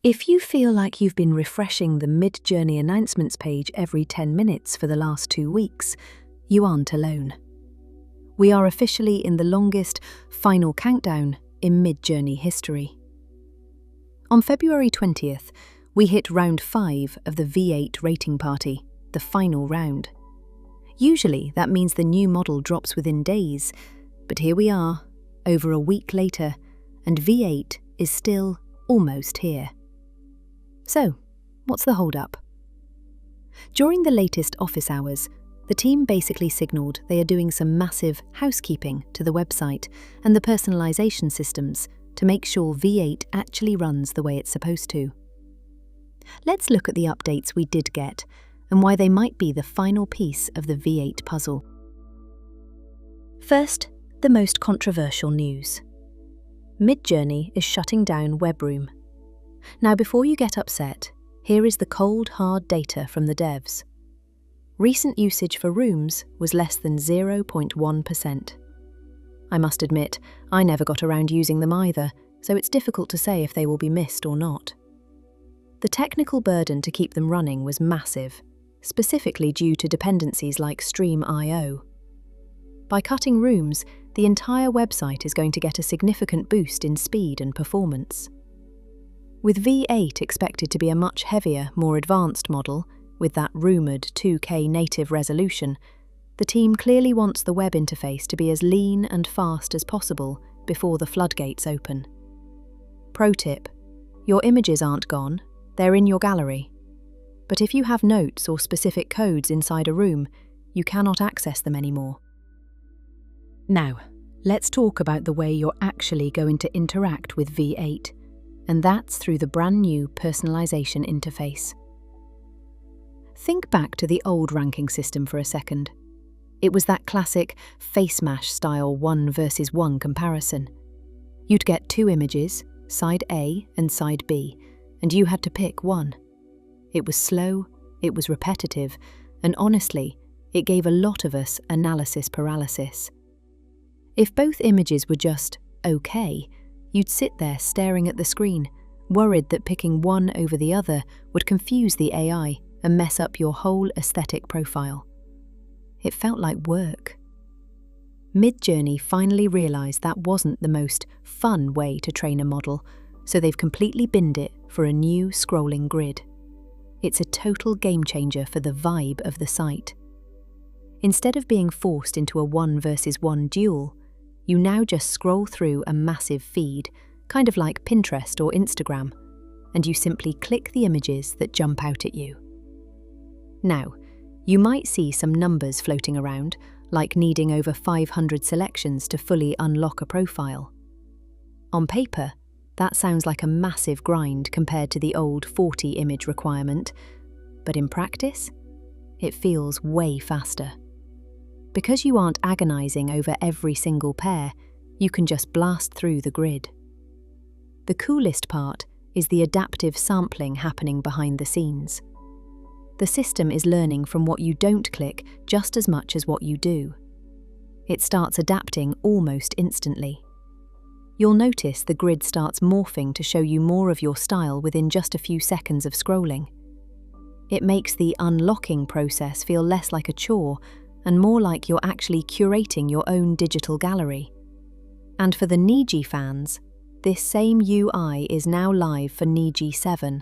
If you feel like you've been refreshing the Midjourney announcements page every 10 minutes for the last 2 weeks, you aren't alone. We are officially in the longest final countdown in Midjourney history. On February 20th, we hit round 5 of the V8 rating party, the final round. Usually that means the new model drops within days, but here we are, over a week later, and V8 is still almost here. So, what's the hold-up? During the latest office hours, the team basically signalled they are doing some massive housekeeping to the website and the personalization systems to make sure V8 actually runs the way it's supposed to. Let's look at the updates we did get and why they might be the final piece of the V8 puzzle. First, the most controversial news. Midjourney is shutting down Webroom. Now, before you get upset, here is the cold, hard data from the devs. Recent usage for rooms was less than 0.1%. I must admit, I never got around using them either, so it's difficult to say if they will be missed or not. The technical burden to keep them running was massive, specifically due to dependencies like Stream.io. By cutting rooms, the entire website is going to get a significant boost in speed and performance. With V8 expected to be a much heavier, more advanced model, with that rumoured 2K native resolution, the team clearly wants the web interface to be as lean and fast as possible before the floodgates open. Pro tip: your images aren't gone, they're in your gallery. But if you have notes or specific codes inside a room, you cannot access them anymore. Now, let's talk about the way you're actually going to interact with V8, and that's through the brand new personalization interface. Think back to the old ranking system for a second. It was that classic face mash style 1 versus 1 comparison. You'd get 2 images, side A and side B, and you had to pick one. It was slow, it was repetitive, and honestly, it gave a lot of us analysis paralysis. If both images were just okay, you'd sit there staring at the screen, worried that picking one over the other would confuse the AI and mess up your whole aesthetic profile. It felt like work. Midjourney finally realised that wasn't the most fun way to train a model, so they've completely binned it for a new scrolling grid. It's a total game changer for the vibe of the site. Instead of being forced into a 1 versus 1 duel, you now just scroll through a massive feed, kind of like Pinterest or Instagram, and you simply click the images that jump out at you. Now, you might see some numbers floating around, like needing over 500 selections to fully unlock a profile. On paper, that sounds like a massive grind compared to the old 40 image requirement, but in practice, it feels way faster. Because you aren't agonizing over every single pair, you can just blast through the grid. The coolest part is the adaptive sampling happening behind the scenes. The system is learning from what you don't click just as much as what you do. It starts adapting almost instantly. You'll notice the grid starts morphing to show you more of your style within just a few seconds of scrolling. It makes the unlocking process feel less like a chore and more like you're actually curating your own digital gallery. And for the Niji fans, this same UI is now live for Niji 7.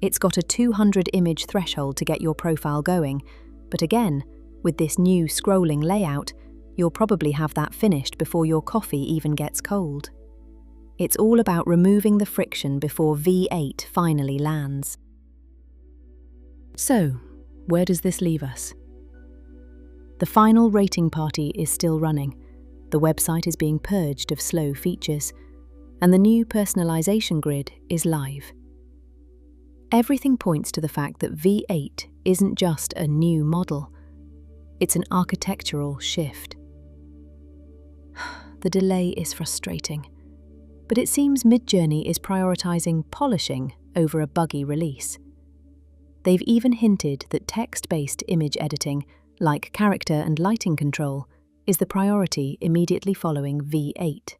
It's got a 200 image threshold to get your profile going, but again, with this new scrolling layout, you'll probably have that finished before your coffee even gets cold. It's all about removing the friction before V8 finally lands. So, where does this leave us? The final rating party is still running, the website is being purged of slow features, and the new personalization grid is live. Everything points to the fact that V8 isn't just a new model, it's an architectural shift. The delay is frustrating, but it seems Midjourney is prioritizing polishing over a buggy release. They've even hinted that text-based image editing, like character and lighting control, is the priority immediately following V8.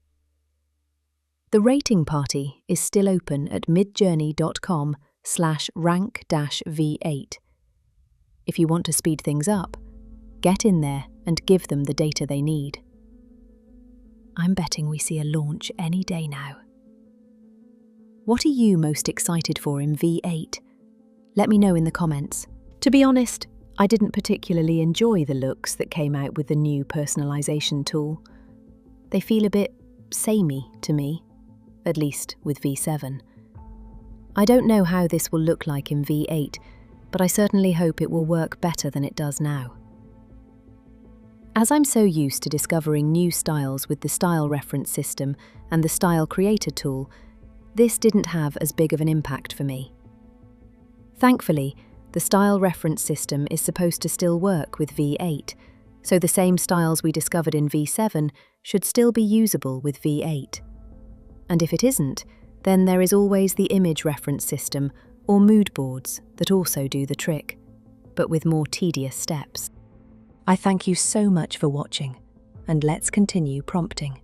The rating party is still open at midjourney.com/rank-V8. If you want to speed things up, get in there and give them the data they need. I'm betting we see a launch any day now. What are you most excited for in V8? Let me know in the comments. To be honest, I didn't particularly enjoy the looks that came out with the new personalization tool. They feel a bit samey to me, at least with V7. I don't know how this will look like in V8, but I certainly hope it will work better than it does now. As I'm so used to discovering new styles with the style reference system and the style creator tool, this didn't have as big of an impact for me. Thankfully, the style reference system is supposed to still work with V8, so the same styles we discovered in V7 should still be usable with V8. And if it isn't, then there is always the image reference system or mood boards that also do the trick, but with more tedious steps. I thank you so much for watching, and let's continue prompting.